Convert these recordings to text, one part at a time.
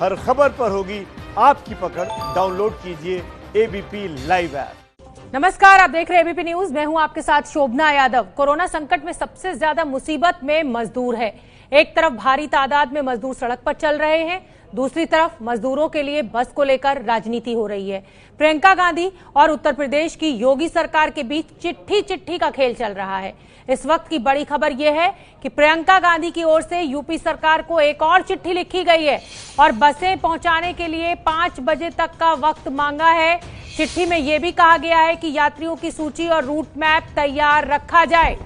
हर खबर पर होगी आपकी पकड़। डाउनलोड कीजिए एबीपी लाइव ऐप। नमस्कार, आप देख रहे हैं एबीपी न्यूज। मैं हूं आपके साथ शोभना यादव। कोरोना संकट में सबसे ज्यादा मुसीबत में मजदूर है। एक तरफ भारी तादाद में मजदूर सड़क पर चल रहे हैं, दूसरी तरफ मजदूरों के लिए बस को लेकर राजनीति हो रही है। प्रियंका गांधी और उत्तर प्रदेश की योगी सरकार के बीच चिट्ठी का खेल चल रहा है। इस वक्त की बड़ी खबर यह है कि प्रियंका गांधी की ओर से यूपी सरकार को एक और चिट्ठी लिखी गई है और बसें पहुंचाने के लिए 5 बजे तक का वक्त मांगा है। चिट्ठी में यह भी कहा गया है कि यात्रियों की सूची और रूट मैप तैयार रखा जाए।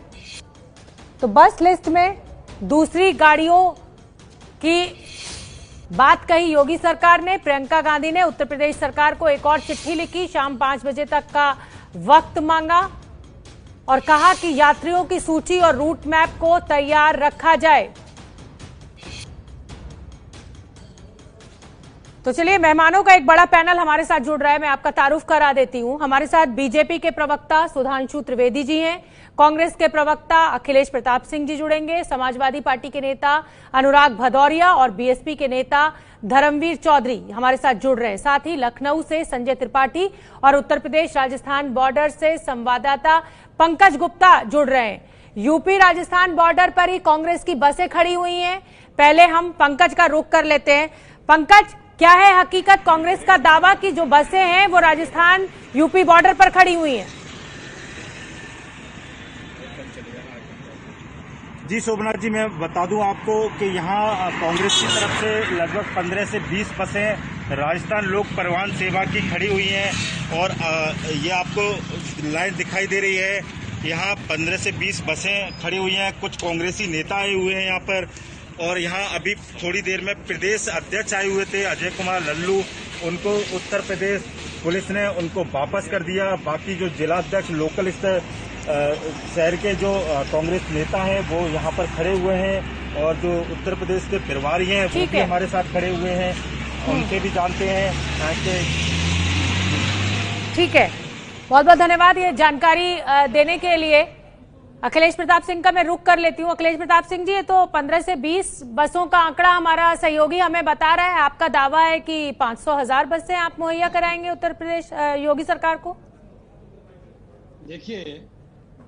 तो बस लिस्ट में दूसरी गाड़ियों की बात कही योगी सरकार ने। प्रियंका गांधी ने उत्तर प्रदेश सरकार को एक और चिट्ठी लिखी, शाम 5 बजे तक का वक्त मांगा और कहा कि यात्रियों की सूची और रूट मैप को तैयार रखा जाए। तो चलिए, मेहमानों का एक बड़ा पैनल हमारे साथ जुड़ रहा है। मैं आपका तारुफ करा देती हूं। हमारे साथ बीजेपी के प्रवक्ता सुधांशु त्रिवेदी जी हैं, कांग्रेस के प्रवक्ता अखिलेश प्रताप सिंह जी जुड़ेंगे, समाजवादी पार्टी के नेता अनुराग भदौरिया और बीएसपी के नेता धर्मवीर चौधरी हमारे साथ जुड़ रहे हैं। साथ ही लखनऊ से संजय त्रिपाठी और उत्तर प्रदेश राजस्थान बॉर्डर से संवाददाता पंकज गुप्ता जुड़ रहे हैं। यूपी राजस्थान बॉर्डर पर ही कांग्रेस की बसें खड़ी हुई हैं। पहले हम पंकज का रुख कर लेते हैं। पंकज, क्या है हकीकत? कांग्रेस का दावा कि जो बसें हैं वो राजस्थान यूपी बॉर्डर पर खड़ी हुई हैं। जी शोभना जी, मैं बता दूं आपको कि यहाँ कांग्रेस की तरफ से लगभग 15 से 20 बसें राजस्थान लोक परिवहन सेवा की खड़ी हुई हैं और ये आपको लाइन दिखाई दे रही है। यहाँ 15 से 20 बसें खड़ी हुई हैं। कुछ कांग्रेसी नेता आए हुए हैं यहाँ पर और यहाँ अभी थोड़ी देर में प्रदेश अध्यक्ष आए हुए थे अजय कुमार लल्लू, उनको उत्तर प्रदेश पुलिस ने उनको वापस कर दिया। बाकी जो जिलाध्यक्ष लोकल स्तर शहर के जो कांग्रेस नेता हैं वो यहाँ पर खड़े हुए हैं और जो उत्तर प्रदेश के प्रभारी हैं वो भी हमारे साथ खड़े हुए हैं, उनसे भी जानते हैं। ठीक है, बहुत बहुत धन्यवाद ये जानकारी देने के लिए। अखिलेश प्रताप सिंह का मैं रुख कर लेती हूँ। अखिलेश प्रताप सिंह जी, ये तो 15 से 20 बसों का आंकड़ा हमारा सहयोगी हमें बता रहा है। आपका दावा है कि 500,000 बसें आप मुहैया कराएंगे उत्तर प्रदेश योगी सरकार को। देखिए,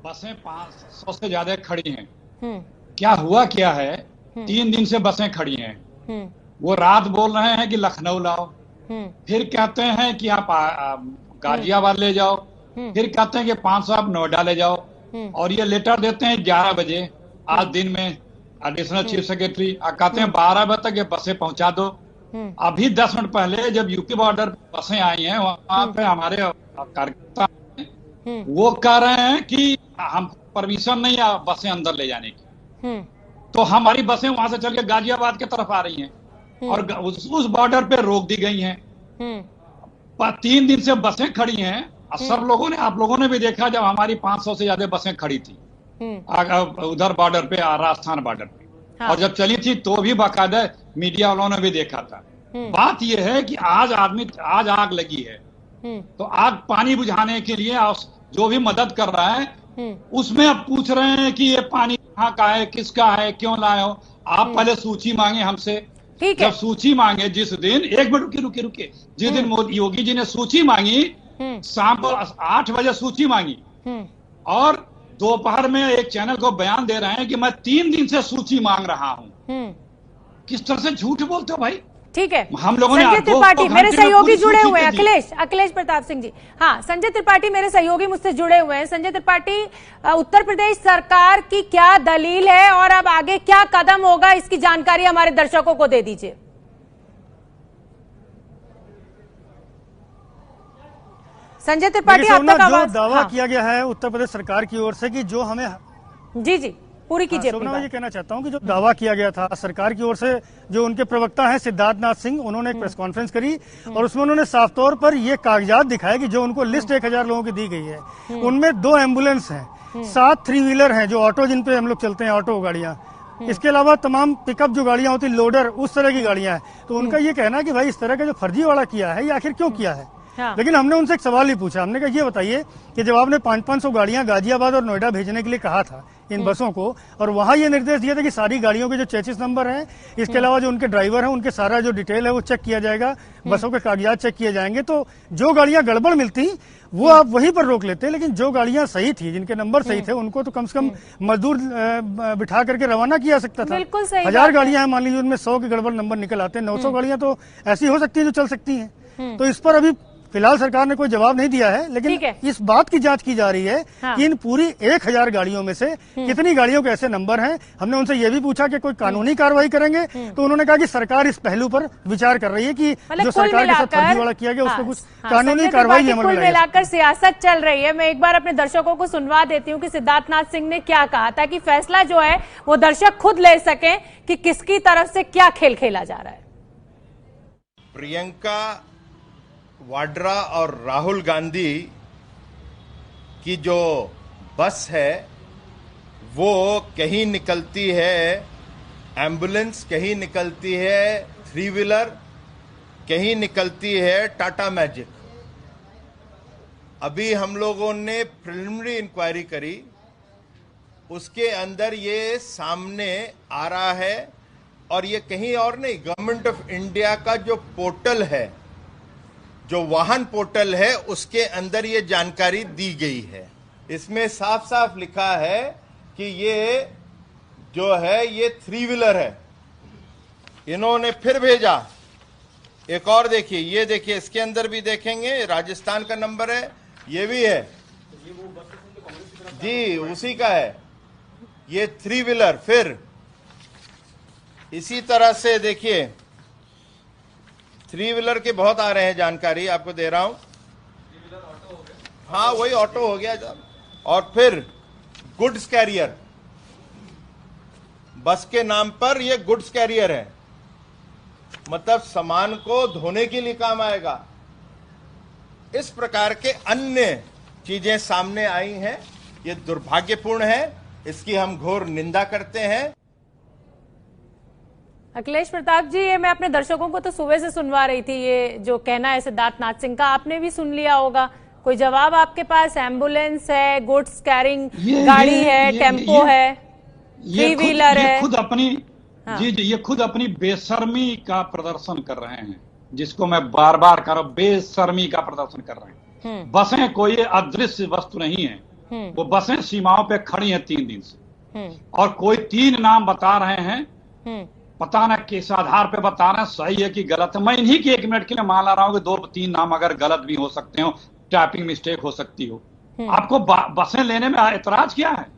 बसें 500 से ज्यादा खड़ी हैं। क्या हुआ क्या है, 3 दिन से बसें खड़ी हैं। वो रात बोल रहे हैं कि लखनऊ लाओ, फिर कहते हैं कि आप गाजियाबाद ले जाओ, फिर कहते हैं कि 500 आप नोएडा ले जाओ और ये लेटर देते हैं 11 बजे आज दिन में एडिशनल चीफ सेक्रेटरी, कहते हैं 12 बजे तक ये बसें पहुंचा दो। अभी 10 मिनट पहले जब यूपी बॉर्डर बसें आई हैं वहां पे हमारे कार्यकर्ता वो कह रहे हैं कि हम परमिशन नहीं है बसें अंदर ले जाने की। तो हमारी बसें वहां से चल के गाजियाबाद की तरफ आ रही हैं और उस बॉर्डर पे रोक दी गई हैं। 3 दिन से बसें खड़ी हैं। सब लोगों ने, आप लोगों ने भी देखा जब हमारी 500 से ज्यादा बसें खड़ी थी उधर बॉर्डर पे, राजस्थान बॉर्डर पे, और जब चली थी तो भी बाकायदा मीडिया वालों ने भी देखा था। बात यह है कि आज आग लगी है तो आग पानी बुझाने के लिए जो भी मदद कर रहा है उसमें अब पूछ रहे हैं कि ये पानी कहाँ का है, किसका है, क्यों लाए हो। आप पहले सूची मांगे हमसे। जब सूची मांगे जिस दिन, एक मिनट रुके, जिस दिन योगी जी ने सूची मांगी शाम को 8 बजे सूची मांगी और दोपहर में एक चैनल को बयान दे रहे हैं कि मैं 3 दिन से सूची मांग रहा हूं। किस तरह से झूठ बोलते हो भाई। ठीक है, हम लोगों ने संजय त्रिपाठी मेरे सहयोगी जुड़े हुए हैं। अखिलेश प्रताप सिंह जी, हाँ, संजय त्रिपाठी मेरे सहयोगी मुझसे जुड़े हुए हैं। संजय त्रिपाठी, उत्तर प्रदेश सरकार की क्या दलील है और अब आगे क्या कदम होगा, इसकी जानकारी हमारे दर्शकों को दे दीजिए। संजय त्रिपाठी, आप तक आवाज। जो दावा किया गया है उत्तर प्रदेश सरकार की ओर से कि जो हमें जी पूरी कीजिए। मैं ये कहना चाहता हूं कि जो दावा किया गया था सरकार की ओर से, जो उनके प्रवक्ता हैं सिद्धार्थ नाथ सिंह, उन्होंने एक प्रेस कॉन्फ्रेंस करी और उसमें उन्होंने साफ तौर पर ये कागजात दिखाए कि जो उनको लिस्ट 1000 लोगों की दी गई है उनमें 2 एम्बुलेंस हैं, 7 3 व्हीलर हैं जो ऑटो, जिन पे हम लोग चलते हैं, ऑटो गाड़ियां, इसके अलावा तमाम पिकअप जो गाड़ियां होती, लोडर, उस तरह की गाड़ियां हैं। तो उनका ये कहना है कि भाई इस तरह का जो फर्जीवाड़ा किया है ये आखिर क्यों किया है। हाँ। लेकिन हमने उनसे एक सवाल ही पूछा, हमने कहा ये बताइए कि जब आपने 500 गाड़ियां गाजियाबाद और नोएडा भेजने के लिए कहा था इन बसों को, और वहां ये निर्देश दिया था कि सारी गाड़ियों के जो चेसिस नंबर हैं, इसके अलावा जो उनके ड्राइवर हैं उनके सारा जो डिटेल है वो चेक किया जाएगा, बसों के कागजात चेक किए जाएंगे, तो जो गाड़ियां गड़बड़ मिलती वो आप वहीं पर रोक लेते, लेकिन जो गाड़ियां सही थी, जिनके नंबर सही थे, उनको तो कम से कम मजदूर बिठा करके रवाना किया सकता था। बिल्कुल सही 1000 गाड़ियां हैं, मान लीजिए उनमें 100 के गड़बड़ नंबर निकल आते हैं, 900 गाड़ियां तो ऐसी हो सकती है जो चल सकती हैं। तो इस पर अभी फिलहाल सरकार ने कोई जवाब नहीं दिया है, लेकिन इस बात की जांच की जा रही है कि इन पूरी 1000 गाड़ियों में से कितनी गाड़ियों के ऐसे नंबर हैं। हमने उनसे यह भी पूछा कि कोई कानूनी कार्रवाई करेंगे, तो उन्होंने कहा कि सरकार इस पहलू पर विचार कर रही है कि जो सरकार के साथ फर्जीवाड़ा किया गया उसको कुछ कानूनी कार्रवाई अमल में लाई। मिलाकर सियासत चल रही है। मैं एक बार अपने दर्शकों को सुनवा देती हूँ कि सिद्धार्थनाथ सिंह ने क्या कहा, ताकि फैसला जो है वो दर्शक खुद ले सकें कि किसकी तरफ से क्या खेल खेला जा रहा है। प्रियंका वाड्रा और राहुल गांधी की जो बस है वो कहीं निकलती है एम्बुलेंस, कहीं निकलती है 3 व्हीलर, कहीं निकलती है टाटा मैजिक। अभी हम लोगों ने प्रिलिमिनरी इंक्वायरी करी, उसके अंदर ये सामने आ रहा है, और ये कहीं और नहीं, गवर्नमेंट ऑफ इंडिया का जो पोर्टल है, जो वाहन पोर्टल है, उसके अंदर ये जानकारी दी गई है। इसमें साफ साफ लिखा है कि ये जो है ये 3 व्हीलर है। इन्होंने फिर भेजा एक और, देखिए, ये देखिए, इसके अंदर भी देखेंगे राजस्थान का नंबर है, ये भी है जी, उसी का है ये 3 व्हीलर। फिर इसी तरह से देखिए 3 व्हीलर के बहुत आ रहे हैं, जानकारी आपको दे रहा हूं। हाँ, वही ऑटो हो गया। और फिर गुड्स कैरियर, बस के नाम पर ये गुड्स कैरियर है, मतलब सामान को धोने के लिए काम आएगा। इस प्रकार के अन्य चीजें सामने आई हैं। ये दुर्भाग्यपूर्ण है, इसकी हम घोर निंदा करते हैं। अखिलेश प्रताप जी, ये मैं अपने दर्शकों को तो सुबह से सुनवा रही थी, ये जो कहना है सिद्धार्थनाथ सिंह का, आपने भी सुन लिया होगा। कोई जवाब आपके पास? एम्बुलेंस है, गुड्स कैरिंग गाड़ी है, टेम्पो है, 3 व्हीलर है। खुद अपनी जी ये खुद अपनी बेशर्मी का प्रदर्शन कर रहे हैं, जिसको मैं बार बार कर रहा हूं, बेशर्मी का प्रदर्शन कर रहे हैं। बसें कोई अदृश्य वस्तु नहीं है, वो बसें सीमाओं पे खड़ी हैं 3 दिन से, और कोई 3 नाम बता रहे हैं, पता ना किस आधार पे बता रहे हैं, सही है कि गलत है। मैं इन्हीं की 1 मिनट के लिए मान रहा हूं कि 2-3 नाम अगर गलत भी हो सकते हो, टाइपिंग मिस्टेक हो सकती हो। आपको बसें लेने में एतराज क्या है?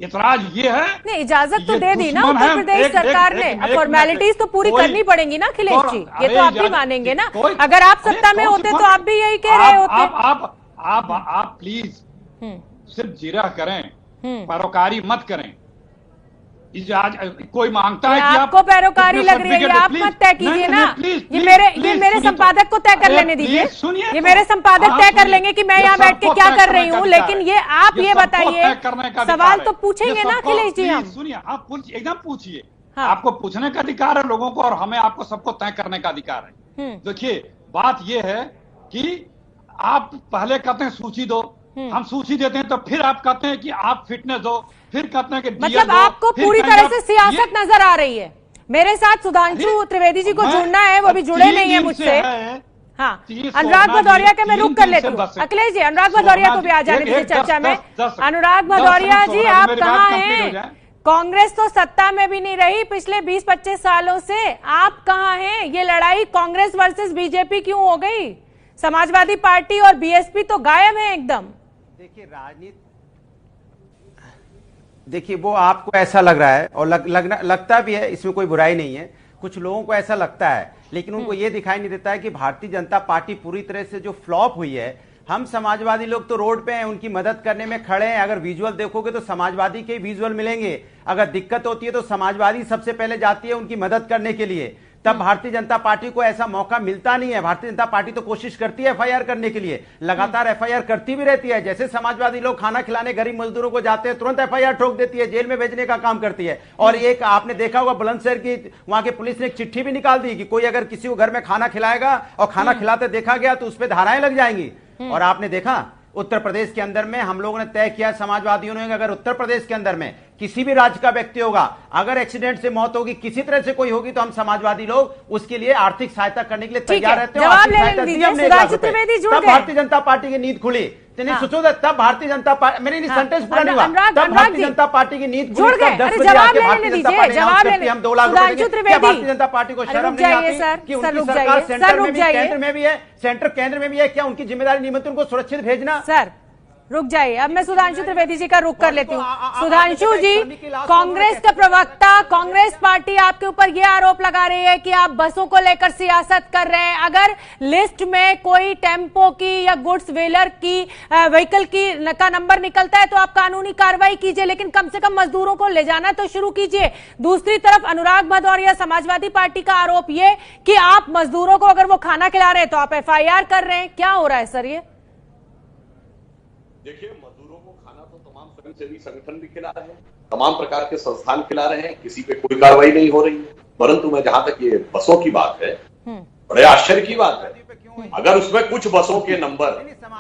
एतराज ये है, नहीं, इजाजत तो दे दी ना उत्तर प्रदेश सरकार ने, अब फॉर्मेलिटीज तो पूरी करनी पड़ेंगी ना अखिलेश जी, ये तो आप भी मानेंगे ना। अगर आप सत्ता में होते तो आप भी यही कह रहे होते। आप प्लीज सिर्फ जिरह करें, पैरोकारी मत करें। आज कोई मांगता है कि आपको पैरोकारी लग रही है, आप मत तय कीजिए ना। ये मेरे संपादक को तय कर लेने दीजिए, ये मेरे संपादक तय कर लेंगे कि मैं यहाँ बैठ के क्या कर रही हूँ। लेकिन ये आप ये बताइए, सवाल तो पूछेंगे ना अखिलेश जी हम। सुनिए, आप एकदम पूछिए, आपको पूछने का अधिकार है लोगों को, और हमें आपको सबको तय करने का अधिकार है। देखिए, बात ये है कि आप पहले कहते हैं सूची दो, हम सूची देते हैं, तो फिर आप कहते हैं कि आप फिटनेस दो, फिर कहते हैं कि मतलब आपको पूरी तरह से सियासत नजर आ रही है। मेरे साथ सुधांशु त्रिवेदी जी को जुड़ना है, वो भी जुड़े नहीं है मुझसे। हाँ, अनुराग भदौरिया का मैं रुक कर लेती हूँ। अखिलेश जी, अनुराग भदौरिया को भी आ जाने दीजिए चर्चा में। अनुराग भदौरिया जी, आप कहाँ हैं? कांग्रेस तो सत्ता में भी नहीं रही पिछले 20-25 सालों से, आप कहाँ हैं? ये लड़ाई कांग्रेस वर्सेस बीजेपी क्यों हो गई? समाजवादी पार्टी और बीएसपी तो गायब है एकदम। देखिए, राजनीति, देखिए, वो आपको ऐसा लग रहा है, और लगता भी है, इसमें कोई बुराई नहीं है। कुछ लोगों को ऐसा लगता है, लेकिन उनको ये दिखाई नहीं देता है कि भारतीय जनता पार्टी पूरी तरह से जो फ्लॉप हुई है, हम समाजवादी लोग तो रोड पे हैं, उनकी मदद करने में खड़े हैं। अगर विजुअल देखोगे तो समाजवादी के विजुअल मिलेंगे। अगर दिक्कत होती है तो समाजवादी सबसे पहले जाती है उनकी मदद करने के लिए। तब भारतीय जनता पार्टी को ऐसा मौका मिलता नहीं है। भारतीय जनता पार्टी तो कोशिश करती है एफआईआर करने के लिए, लगातार एफआईआर करती भी रहती है। जैसे समाजवादी लोग खाना खिलाने गरीब मजदूरों को जाते हैं, तुरंत एफआईआर ठोक देती है, जेल में भेजने का काम करती है। और एक आपने देखा होगा बुलंदशहर की वहां के पुलिस ने एक चिट्ठी भी निकाल दी कि कोई अगर किसी को घर में खाना खिलाएगा और खाना खिलाते देखा गया तो उस पर धाराएं लग जाएंगी। और आपने देखा उत्तर प्रदेश के अंदर में हम लोगों ने तय किया, समाजवादियों ने, अगर उत्तर प्रदेश के अंदर में किसी भी राज्य का व्यक्ति होगा, अगर एक्सीडेंट से मौत होगी, किसी तरह से कोई होगी, तो हम समाजवादी लोग उसके लिए आर्थिक सहायता करने के लिए तैयार रहते हैं। तब भारतीय जनता पार्टी की नींद खुली, तब भारतीय जनता पार्टी, मेरी सेंटेंस पूरा नहीं हुआ, तब भारतीय जनता पार्टी की नींद खुली। 10 बजे आके भारतीय जनता पार्टी हम 2 लाख रुपए देंगे। भारतीय जनता पार्टी को शर्म नहीं आती कि उनकी सरकार सेंटर में भी, केंद्र में भी है, केंद्र में भी है, क्या उनकी जिम्मेदारी नहीं बनती उनको सुरक्षित भेजना? सर रुक जाइए, अब मैं सुधांशु त्रिवेदी जी का रुख कर लेती हूँ। सुधांशु जी, कांग्रेस का प्रवक्ता, कांग्रेस पार्टी आपके ऊपर यह आरोप लगा रही है कि आप बसों को लेकर सियासत कर रहे हैं। अगर लिस्ट में कोई टेम्पो की या गुड्स व्हीलर की व्हीकल की का नंबर निकलता है तो आप कानूनी कार्रवाई कीजिए, लेकिन कम से कम मजदूरों को ले जाना तो शुरू कीजिए। दूसरी तरफ अनुराग भदौरिया समाजवादी पार्टी का आरोप ये कि आप मजदूरों को अगर वो खाना खिला रहे हैं तो आप एफआईआर कर रहे हैं। क्या हो रहा है सर ये? देखिए, मजदूरों को खाना तो तमाम स्वयंसेवी संगठन भी खिला रहे हैं, तमाम प्रकार के संस्थान खिला रहे हैं, किसी पे कोई कार्रवाई नहीं हो रही है। परंतु मैं जहां तक ये बसों की बात है, बड़े आश्चर्य की बात है, अगर उसमें कुछ बसों के नंबर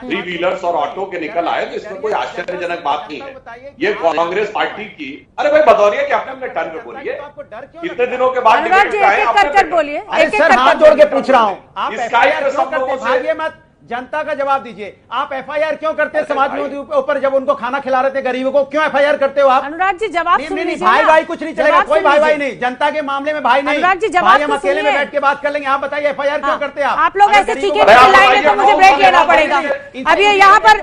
3 व्हीलर्स और ऑटो के निकल आए तो इसमें कोई आश्चर्यजनक बात नहीं है। ये कांग्रेस पार्टी की, अरे भाई भदौरिया के अपने टर्न में बोलिए, इतने दिनों के बाद बोलिए, सर हाथ जोड़ के पूछ रहा हूँ, जनता का जवाब दीजिए। आप एफआईआर क्यों करते हैं समाजवादी ऊपर जब उनको खाना खिला रहे थे गरीबों को? क्यों एफआईआर करते हो आप? अनुराग जी जवाब सुन लीजिए। भाई कुछ नहीं चलेगा, कोई भाई नहीं, जनता के मामले में भाई नहीं। अनुराग जी जवाब हम अकेले में बैठ के बात कर लेंगे। आप बताइए एफआईआर क्यों करते हैं आप लोग? ऐसे चीखें चिल्लाएंगे तो मुझे ब्रेक लेना पड़ेगा। अब ये यहाँ पर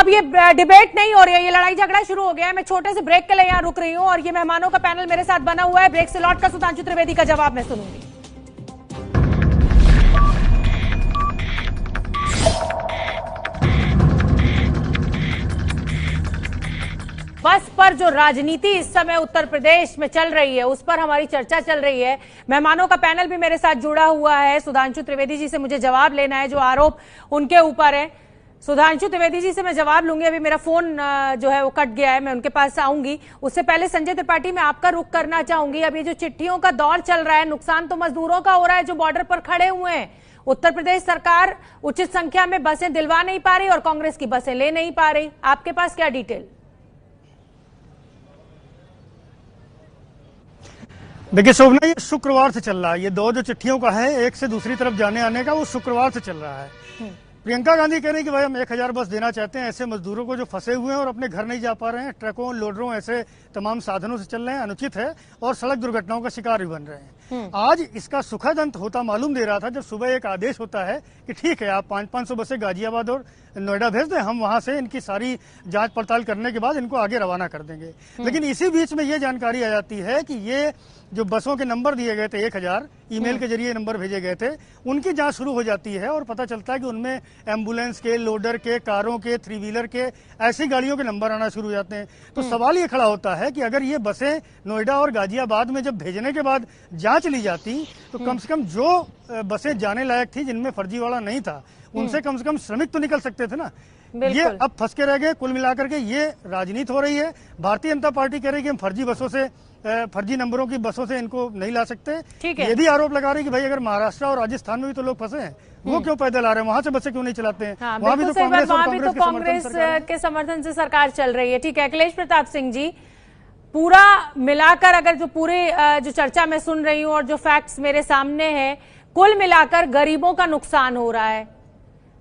ये डिबेट नहीं हो रही है, ये लड़ाई झगड़ा शुरू हो गया है। मैं छोटे से ब्रेक के लिए यहाँ रुक रही हूँ और ये मेहमानों का पैनल मेरे साथ बना हुआ है। ब्रेक से लौटकर सुधांशु त्रिवेदी का जवाब मैं सुनूंगी। बस पर जो राजनीति इस समय उत्तर प्रदेश में चल रही है उस पर हमारी चर्चा चल रही है। मेहमानों का पैनल भी मेरे साथ जुड़ा हुआ है। सुधांशु त्रिवेदी जी से मुझे जवाब लेना है जो आरोप उनके ऊपर है। सुधांशु त्रिवेदी जी से मैं जवाब लूंगी। अभी मेरा फोन जो है वो कट गया है, मैं उनके पास आऊंगी। उससे पहले संजय त्रिपाठी मैं आपका रुख करना चाहूंगी। अभी जो चिट्ठियों का दौर चल रहा है, नुकसान तो मजदूरों का हो रहा है जो बॉर्डर पर खड़े हुए हैं। उत्तर प्रदेश सरकार उचित संख्या में बसें दिलवा नहीं पा रही और कांग्रेस की बसें ले नहीं पा रही। आपके पास क्या डिटेल? देखिए शोभना, ये शुक्रवार से चल रहा है। ये दौर जो चिट्ठियों का है एक से दूसरी तरफ जाने आने का, वो शुक्रवार से चल रहा है। प्रियंका गांधी कह रही कि भाई हम 1000 बस देना चाहते हैं ऐसे मजदूरों को जो फंसे हुए हैं और अपने घर नहीं जा पा रहे हैं, ट्रकों, लोडरों, ऐसे तमाम साधनों से चल रहे हैं, अनुचित है और सड़क दुर्घटनाओं का शिकार भी बन रहे हैं। आज इसका सुखद अंत होता मालूम दे रहा था जब सुबह एक आदेश होता है कि ठीक है आप 500-500 बसें गाजियाबाद और नोएडा भेज दें, हम वहां से इनकी सारी जांच पड़ताल करने के बाद इनको आगे रवाना कर देंगे। लेकिन इसी बीच में ये जानकारी आ जाती है कि ये जो बसों के नंबर दिए गए थे 1000 ईमेल के जरिए नंबर भेजे गए थे, उनकी जांच शुरू हो जाती है और पता चलता है कि उनमें एम्बुलेंस के, लोडर के, कारों के, 3 व्हीलर के, ऐसी गाड़ियों के नंबर आना शुरू हो जाते हैं। तो सवाल ये खड़ा होता है कि अगर ये बसें नोएडा और गाजियाबाद में जब भेजने के बाद जांच ली जाती तो कम से कम जो बसें जाने लायक थी जिनमें फर्जीवाड़ा नहीं था उनसे कम से कम श्रमिक तो निकल सकते थे ना। ये अब फंस के रह गए। कुल मिलाकर के ये राजनीति हो रही है। भारतीय जनता पार्टी कह रही है कि हम फर्जी बसों से, फर्जी नंबरों की बसों से इनको नहीं ला सकते। यदि आरोप लगा रही कि भाई अगर महाराष्ट्र और राजस्थान में भी तो लोग फंसे हैं, वो क्यों पैदल आ रहे हैं, वहां से बसें क्यों नहीं चलाते हैं? वहां भी तो कांग्रेस के समर्थन से सरकार चल रही है। ठीक है, अखिलेश प्रताप सिंह जी, पूरा मिलाकर अगर जो पूरी जो चर्चा मैं सुन रही हूँ और जो फैक्ट्स मेरे सामने है, कुल मिलाकर गरीबों का नुकसान हो रहा है।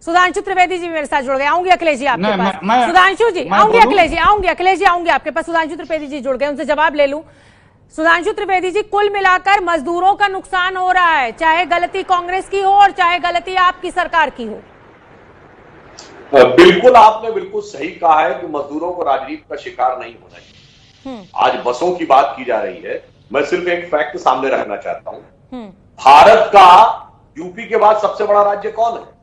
सुधांशु त्रिवेदी जी मेरे साथ जुड़ गए। आऊंगी अखिलेश जी आपके पास। सुधांशु जी आऊंगी, अखिलेश जी आऊंगी, अखिलेश जी आऊंगी आपके पास। सुधांशु त्रिवेदी जी जुड़ गए, उनसे जवाब ले लूं। सुधांशु त्रिवेदी जी, कुल मिलाकर मजदूरों का नुकसान हो रहा है, चाहे गलती कांग्रेस की हो और चाहे गलती आपकी सरकार की हो। बिल्कुल, आपने बिल्कुल सही कहा है कि मजदूरों को राजनीति का शिकार नहीं होना चाहिए। आज बसों की बात की जा रही है, मैं सिर्फ एक फैक्ट सामने रखना चाहता हूं। भारत का यूपी के बाद सबसे बड़ा राज्य कौन है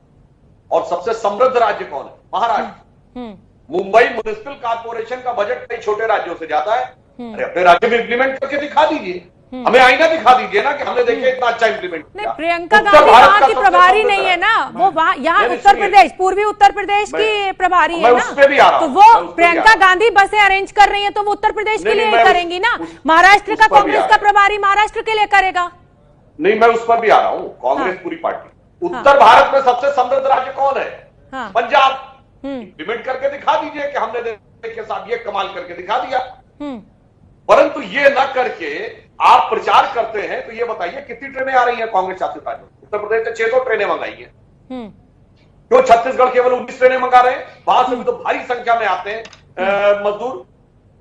और सबसे समृद्ध राज्य कौन है? महाराष्ट्र। मुंबई म्युनिसिपल कॉर्पोरेशन का बजट कई छोटे राज्यों से ज्यादा है। अरे अपने राज्य में इंप्लीमेंट करके दिखा दीजिए। हमें आईना दिखा दीजिए ना कि हमने देखिए इतना अच्छा इंप्लीमेंट नहीं, प्रियंका गांधी वहां की प्रभारी नहीं है ना, वो वहां यहाँ उत्तर प्रदेश, पूर्वी उत्तर प्रदेश की प्रभारी है ना, तो वो प्रियंका गांधी बसें अरेंज कर रही है तो वो उत्तर प्रदेश के लिए करेंगी ना, महाराष्ट्र का कांग्रेस का प्रभारी महाराष्ट्र के लिए करेगा। नहीं, मैं उस पर भी आ रहा हूँ। कांग्रेस पूरी पार्टी, उत्तर भारत में सबसे समृद्ध राज्य कौन है? पंजाब। इंप्लीमेंट करके दिखा दीजिए कि हमने देखिए साहब ये कमाल करके दिखा दिया। परंतु ये न करके आप प्रचार करते हैं तो ये बताइए कितनी ट्रेनें आ रही हैं कांग्रेस शासित राज्यों? उत्तर प्रदेश ने 600 ट्रेनें मंगाई हैं। क्यों छत्तीसगढ़ केवल 19 ट्रेनें मंगा रहे हैं? वहां से भी तो भारी संख्या में आते हैं मजदूर,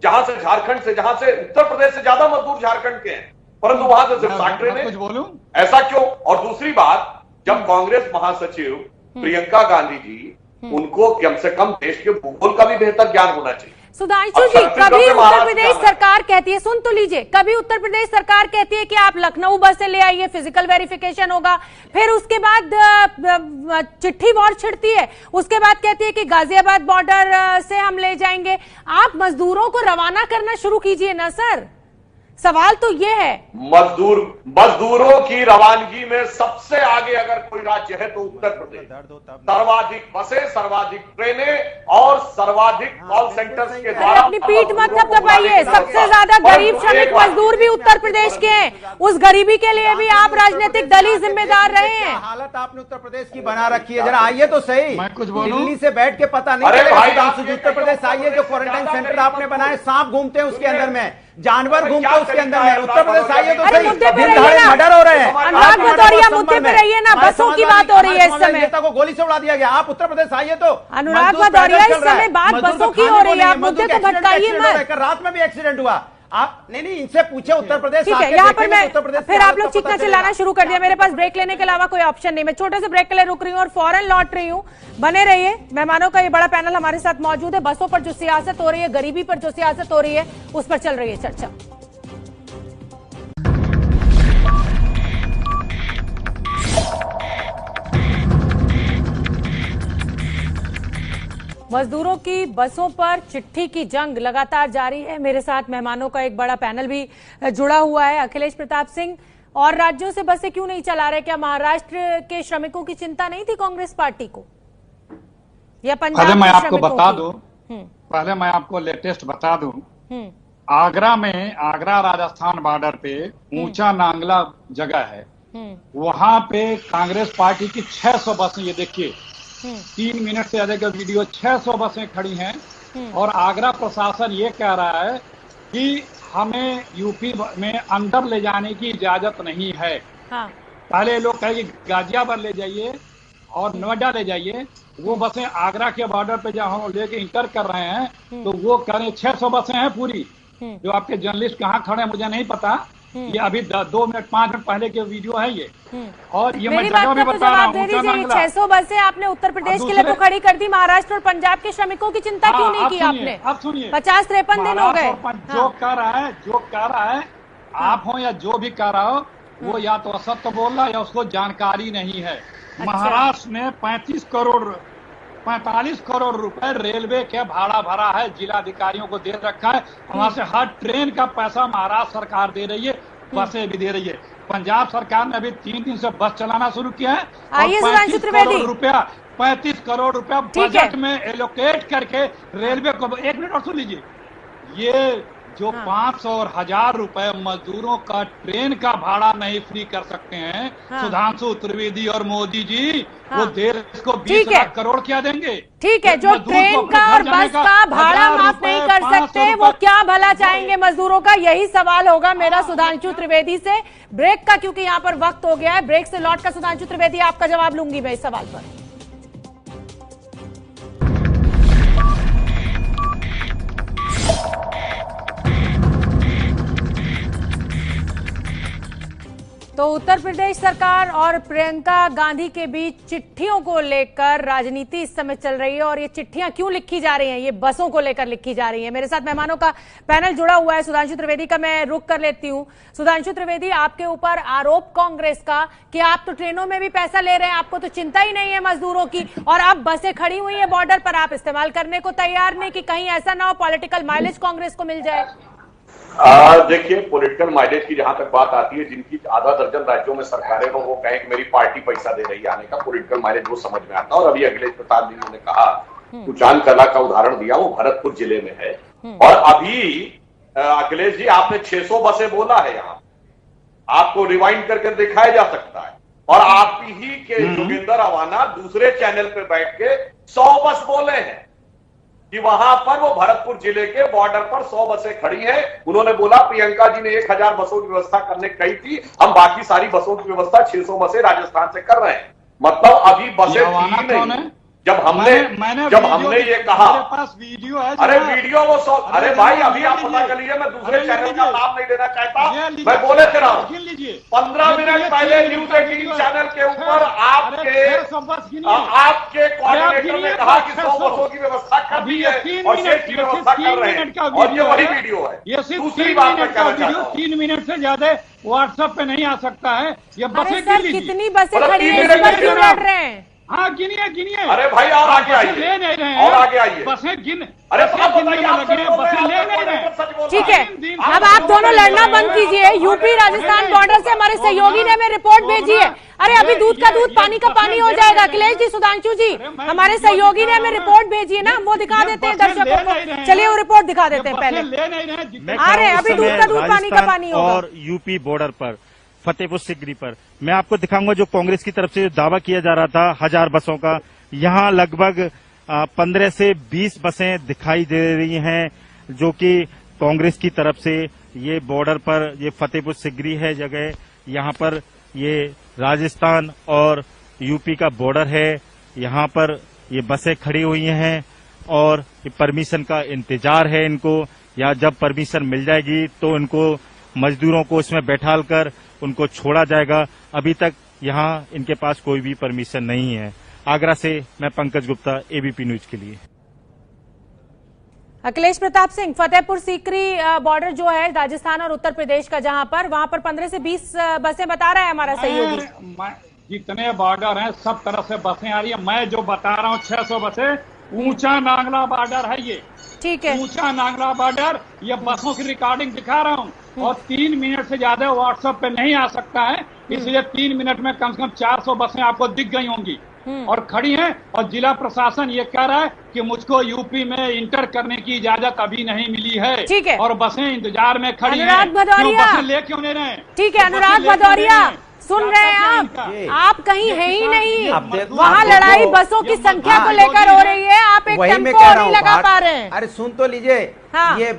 जहां से झारखंड से, जहां से उत्तर प्रदेश से ज्यादा मजदूर झारखंड के हैं, परंतु वहां से सिर्फ 60 ट्रेनें। कुछ बोलूं ऐसा क्यों? और दूसरी बात, जब कांग्रेस महासचिव प्रियंका गांधी जी, उनको कम से कम देश के भूगोल का भी बेहतर ज्ञान होना चाहिए। सुधांशु जी, कभी उत्तर प्रदेश सरकार कहती है, सुन तो लीजिए, कभी उत्तर प्रदेश सरकार कहती है कि आप लखनऊ बस से ले आइए, फिजिकल वेरिफिकेशन होगा, फिर उसके बाद चिट्ठी वॉर छिड़ती है, उसके बाद कहती है कि गाजियाबाद बॉर्डर से हम ले जाएंगे। आप मजदूरों को रवाना करना शुरू कीजिए ना सर। सवाल तो ये है, मजदूरों की रवानगी में सबसे आगे अगर कोई राज्य है तो उत्तर प्रदेश। सर्वाधिक बसें, सर्वाधिक ट्रेनें और सर्वाधिक कॉल सेंटर्स के द्वारा। अपनी पीठ मत थपथपाइए, सबसे ज्यादा गरीब श्रमिक मजदूर भी उत्तर प्रदेश के हैं, उस गरीबी के लिए भी आप राजनीतिक दल ही जिम्मेदार रहे हैं। हालत आपने उत्तर प्रदेश की बना रखी है, जरा आइए तो सही। मैं कुछ बोलूं? दिल्ली से बैठ के पता नहीं चलेगा। उत्तर प्रदेश आइए, जो क्वारंटाइन सेंटर आपने बनाए, सांप घूमते हैं उसके अंदर में, जानवर घूमते हैं उसके अंदर में। उत्तर प्रदेश आइए तो सही। मुद्दे पे रहिए ना, मर्डर हो रहे हैं। अनुराग भदौरिया, मुद्दे पे रहिए ना, बसों की बात हो रही है इस समय। नेता को गोली से उड़ा दिया गया। आप उत्तर प्रदेश आइए तो। अनुराग भदौरिया, इस समय बात बसों की हो रही है, आप मुद्दे को भटकाइए मत। रात में भी एक्सीडेंट हुआ। आप नहीं, इनसे पूछे उत्तर प्रदेश। ठीक है, यहाँ पर मैं फिर आप लोग चीखना चिल्लाना शुरू कर दिया। मेरे पास ब्रेक लेने के अलावा कोई ऑप्शन नहीं। मैं छोटे से ब्रेक के लिए रुक रही हूँ और फौरन लौट रही हूँ। बने रहिए, मेहमानों का ये बड़ा पैनल हमारे साथ मौजूद है। बसों पर जो सियासत हो रही है, गरीबी पर जो सियासत हो रही है, उस पर चल रही है चर्चा। मजदूरों की बसों पर चिट्ठी की जंग लगातार जारी है। मेरे साथ मेहमानों का एक बड़ा पैनल भी जुड़ा हुआ है। अखिलेश प्रताप सिंह, और राज्यों से बसें क्यों नहीं चला रहे? क्या महाराष्ट्र के श्रमिकों की चिंता नहीं थी कांग्रेस पार्टी को, या पंजाब? पहले मैं आपको बता दूं, पहले मैं आपको लेटेस्ट बता दूं, आगरा में, आगरा राजस्थान बॉर्डर पे ऊंचा नांगला जगह है, वहां पे कांग्रेस पार्टी की 600 बसें, ये देखिए 3 मिनट से ज्यादा का वीडियो, 600 बसें खड़ी हैं। और आगरा प्रशासन ये कह रहा है कि हमें यूपी में अंदर ले जाने की इजाजत नहीं है। हाँ। पहले लोग कहे कि गाजियाबाद ले जाइए और नोएडा ले जाइए, वो बसें आगरा के बॉर्डर पे जहाँ हम लेके इंटर कर रहे हैं तो वो कह रहे हैं 600 बसें हैं पूरी। जो आपके जर्नलिस्ट कहाँ खड़े हैं मुझे नहीं पता, ये अभी 2 मिनट 5 मिनट पहले के वीडियो है ये। और ये मैं जगह भी बता रहा हूँ, 600 बसें आपने उत्तर प्रदेश के लिए तो खड़ी कर दी, महाराष्ट्र और पंजाब के श्रमिकों की चिंता क्यों नहीं की आपने? अब सुनिए, 50-53 दिन हो गए। जो कह रहा है आप हो या जो भी कह रहा हो, वो या तो असत्य बोल रहा है या उसको जानकारी नहीं है। महाराष्ट्र ने 45 करोड़ रुपए रेलवे के भाड़ा भरा है, जिलाधिकारियों को दे रखा है। वहां से हर ट्रेन का पैसा महाराष्ट्र सरकार दे रही है, बसें भी दे रही है। पंजाब सरकार ने अभी 3 दिन से बस चलाना शुरू किया है। 35 करोड़ रुपया बजट में एलोकेट करके रेलवे को, 1 मिनट और सुन लीजिए, ये जो 500 और 1000 रुपए मजदूरों का ट्रेन का भाड़ा नहीं फ्री कर सकते हैं सुधांशु त्रिवेदी और मोदी जी, वो देश को 20 लाख करोड़ क्या देंगे? ठीक है, जो ट्रेन का और बस का भाड़ा माफ नहीं कर सकते, वो क्या भला चाहेंगे मजदूरों का? यही सवाल होगा मेरा सुधांशु त्रिवेदी से। ब्रेक का, क्योंकि यहाँ पर वक्त हो गया है, ब्रेक से लौट कर सुधांशु त्रिवेदी आपका जवाब लूंगी मैं इस सवाल पर। तो उत्तर प्रदेश सरकार और प्रियंका गांधी के बीच चिट्ठियों को लेकर राजनीति इस समय चल रही है। और ये चिट्ठियां क्यों लिखी जा रही हैं? ये बसों को लेकर लिखी जा रही है। मेरे साथ मेहमानों का पैनल जुड़ा हुआ है। सुधांशु त्रिवेदी का मैं रुख कर लेती हूं। सुधांशु त्रिवेदी, आपके ऊपर आरोप कांग्रेस का कि आप तो ट्रेनों में भी पैसा ले रहे हैं, आपको तो चिंता ही नहीं है मजदूरों की, और अब बसें खड़ी हुई है बॉर्डर पर, आप इस्तेमाल करने को तैयार नहीं कि कहीं ऐसा ना हो पॉलिटिकल माइलेज कांग्रेस को मिल जाए। देखिए, पॉलिटिकल माइलेज की जहां तक बात आती है, जिनकी आधा दर्जन राज्यों में सरकारें हो, वो कहें कि मेरी पार्टी पैसा दे रही है आने का, पॉलिटिकल माइलेज वो समझ में आता है। और अभी अखिलेश प्रसाद जी ने कहा, कुचान कला का उदाहरण दिया, वो भरतपुर जिले में है। और अभी अखिलेश जी, आपने 600 बसें बोला है, यहाँ आपको रिवाइंड करके दिखाया जा सकता है। और आप ही के जोगिंदर अवाना दूसरे चैनल पे बैठ के 100 बस बोले हैं कि वहां पर वो भरतपुर जिले के बॉर्डर पर 100 बसें खड़ी हैं। उन्होंने बोला प्रियंका जी ने 1000 बसों की व्यवस्था करने कही थी, हम बाकी सारी बसों की व्यवस्था 600 बसें राजस्थान से कर रहे हैं। मतलब अभी बसें थी नहीं। जब हमने ये कहा, मेरे पास वीडियो है, अरे वीडियो वो अरे भाई अभी आप पता कर लीजिए, मैं दूसरे चैनल का नाम नहीं लेना चाहता, मैं बोले थे 15 मिनट पहले न्यूज 18 चैनल के ऊपर आपके कोऑर्डिनेटर ने कहा कि 100 बसों की व्यवस्था कर दी है और शेष की व्यवस्था कर रहे हैं, और ये वही वीडियो है। ये सिर्फ दूसरी बात मैं कहना चाहता हूं, 3 मिनट से ज्यादा व्हाट्सएप पे नहीं आ सकता है। ये बसें कितनी बसें खड़ी हैं, इस पर क्यों लड़ रहे हैं? हाँ, गिनिए। अरे भाई और आगे आइए, ले नहीं रहे हैं, और आगे आइए। बसें गिन, अरे बसें गिनने में लगे हैं, बसें ले नहीं रहे हैं। ठीक है, अब आप दोनों लड़ना बंद कीजिए। यूपी राजस्थान बॉर्डर से हमारे सहयोगी ने हमें रिपोर्ट भेजी है। अरे अभी दूध का दूध, पानी का पानी हो जाएगा। अखिलेश जी, सुधांशु जी, हमारे सहयोगी ने हमें रिपोर्ट भेजी है ना, वो दिखा देते हैं दर्शकों को। चलिए वो रिपोर्ट दिखा देते हैं पहले। ले नहीं रहे, आ रहे हैं, अभी दूध का दूध, पानी का पानी होगा। और यूपी बॉर्डर पर फतेहपुर सिकरी पर मैं आपको दिखाऊंगा जो कांग्रेस की तरफ से जो दावा किया जा रहा था 1000 बसों का, यहाँ लगभग 15 से 20 बसें दिखाई दे रही हैं, जो कि कांग्रेस की तरफ से ये बॉर्डर पर, ये फतेहपुर सिकरी है जगह, यहाँ पर ये राजस्थान और यूपी का बॉर्डर है। यहाँ पर ये बसें खड़ी हुई हैं और ये परमिशन का इंतजार है इनको, या जब परमिशन मिल जाएगी तो इनको मजदूरों को इसमें बैठाल कर उनको छोड़ा जाएगा। अभी तक यहाँ इनके पास कोई भी परमिशन नहीं है। आगरा से मैं पंकज गुप्ता, एबीपी न्यूज के लिए। अखिलेश प्रताप सिंह, फतेहपुर सीकरी बॉर्डर जो है राजस्थान और उत्तर प्रदेश का, जहां पर वहां पर 15 से 20 बसें बता रहा है हमारा सहयोगी। जितने बॉर्डर हैं सब तरफ से बसें आ रही है। मैं जो बता रहा हूँ 600 बसें, ऊंचा नांगला बॉर्डर है ये। ठीक है, ऊंचा नांगला बॉर्डर, ये बसों की रिकॉर्डिंग दिखा रहा हूँ। और 3 मिनट से ज्यादा व्हाट्सएप पे नहीं आ सकता है, इसलिए 3 मिनट में कम से कम 400 बसें आपको दिख गई होंगी और खड़ी हैं। और जिला प्रशासन ये कह रहा है कि मुझको यूपी में इंटर करने की इजाजत अभी नहीं मिली है। ठीक है, और बसें इंतजार में खड़ी हैं। अनुराग भदौरिया, बसें ले क्यों नहीं रहे? ठीक है, अनुराग भदौरिया, सुन रहे हैं आप कहीं है ही नहीं। वहाँ लड़ाई बसों की संख्या को लेकर हो रही है, आप एक टेम्पो नहीं लगा पा रहे हैं। अरे सुन तो लीजिए, ये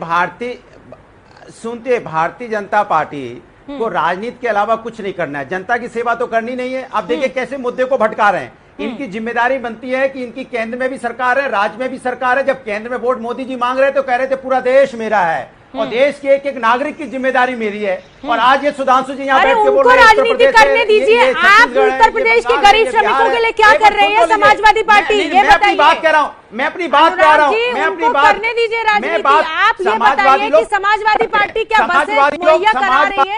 भारतीय जनता पार्टी को राजनीति के अलावा कुछ नहीं करना है, जनता की सेवा तो करनी नहीं है। अब देखिए कैसे मुद्दे को भटका रहे हैं। इनकी जिम्मेदारी बनती है कि इनकी केंद्र में भी सरकार है, राज्य में भी सरकार है। जब केंद्र में वोट मोदी जी मांग रहे तो कह रहे थे पूरा देश मेरा है और देश के एक एक नागरिक की जिम्मेदारी मेरी है। और आज ये सुधांशु जी यहाँ बैठ के बोल रहे हैं राजनीति करने दीजिए। आप उत्तर प्रदेश के गरीब श्रमिकों के लिए क्या कर रही है समाजवादी पार्टी, ये बताइए। बात कह रहा हूँ, मैं अपनी बात कह रहा हूँ, मैं अपनी बात करने दीजिए राजनीति। आप ये बताइए कि समाजवादी पार्टी क्या बसें मुहैया करा रही है?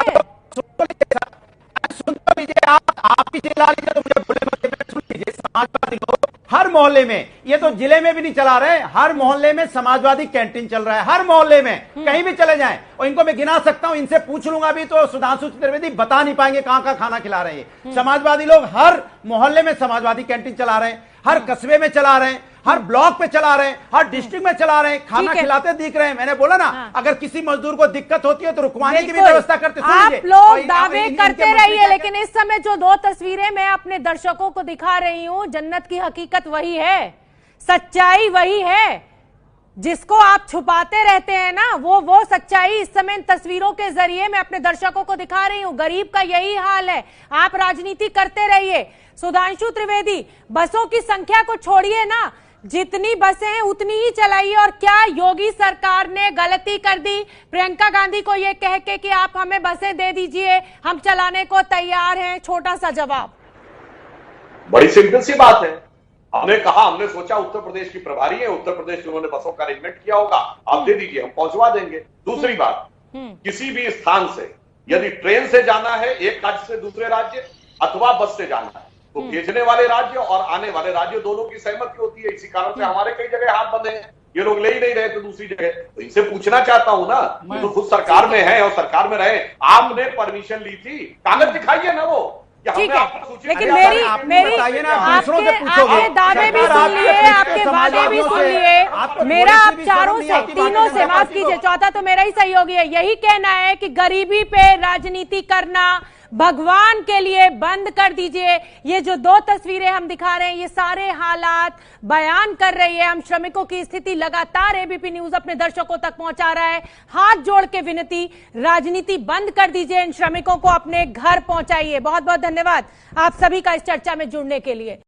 सुन तो लीजिए, आप ही चिल्ला लीजिए तो मुझे बोले मत, सुन लीजिए। समाजवादी लोग हर मोहल्ले में, ये तो जिले में भी नहीं चला रहे, हर मोहल्ले में समाजवादी कैंटीन चल रहा है। हर मोहल्ले में कहीं भी चले जाएं, और इनको मैं गिना सकता हूं, इनसे पूछ लूंगा भी तो सुधांशु चतुर्वेदी बता नहीं पाएंगे कहां का खाना खिला रहे हैं। समाजवादी लोग हर मोहल्ले में समाजवादी कैंटीन चला रहे हैं, हर कस्बे में चला रहे हैं, हर ब्लॉक पे चला रहे हैं, हर डिस्ट्रिक्ट में चला रहे हैं, खाना खिलाते दिख रहे हैं। मैंने बोला ना, अगर किसी मजदूर को दिक्कत होती है तो रुकवाने की भी व्यवस्था करते। आप लोग दावे करते रहिए, लेकिन इस समय जो 2 तस्वीरें मैं अपने दर्शकों को दिखा रही हूं, जन्नत की हकीकत वही है, सच्चाई वही है जिसको आप छुपाते रहते हैं ना, वो सच्चाई इस समय इन तस्वीरों के जरिए मैं अपने दर्शकों को दिखा रही हूं। गरीब का यही हाल है। आप राजनीति करते रहिए। सुधांशु त्रिवेदी, बसों की संख्या को छोड़िए ना, जितनी बसें हैं उतनी ही चलाइए। और क्या योगी सरकार ने गलती कर दी प्रियंका गांधी को ये कह के कि आप हमें बसें दे दीजिए, हम चलाने को तैयार हैं? छोटा सा जवाब। बड़ी सिंपल सी बात है। हमने कहा, हमने सोचा उत्तर प्रदेश की प्रभारी है, उत्तर प्रदेश में उन्होंने बसों का अरेंजमेंट किया होगा, आप दे दीजिए, हम पहुंचवा देंगे। दूसरी बात, किसी भी स्थान से यदि ट्रेन से जाना है एक राज्य से दूसरे राज्य अथवा बस से जाना है, तो भेजने वाले राज्य और आने वाले राज्य दोनों की सहमति होती है। इसी कारण से हमारे कई जगह हाथ बंधे हैं ये लोग ले ही नहीं रहे थे दूसरी जगह। तो इनसे पूछना चाहता हूं ना, ये तो खुद सरकार में है और सरकार में रहे, आपने परमिशन ली थी, कागज दिखाइए ना वो। ठीक है, लेकिन मेरी आपके दावे भी सुन लिए, आपके वादे भी सुन लिए, मेरा आप चारों से, तीनों से, माफ कीजिए, चौथा तो मेरा ही सहयोगी है, यही कहना है कि गरीबी पे राजनीति करना भगवान के लिए बंद कर दीजिए। ये जो दो तस्वीरें हम दिखा रहे हैं, ये सारे हालात बयान कर रही है। हम श्रमिकों की स्थिति लगातार एबीपी न्यूज अपने दर्शकों तक पहुंचा रहा है। हाथ जोड़ के विनती, राजनीति बंद कर दीजिए, इन श्रमिकों को अपने घर पहुंचाइए। बहुत बहुत धन्यवाद आप सभी का इस चर्चा में जुड़ने के लिए।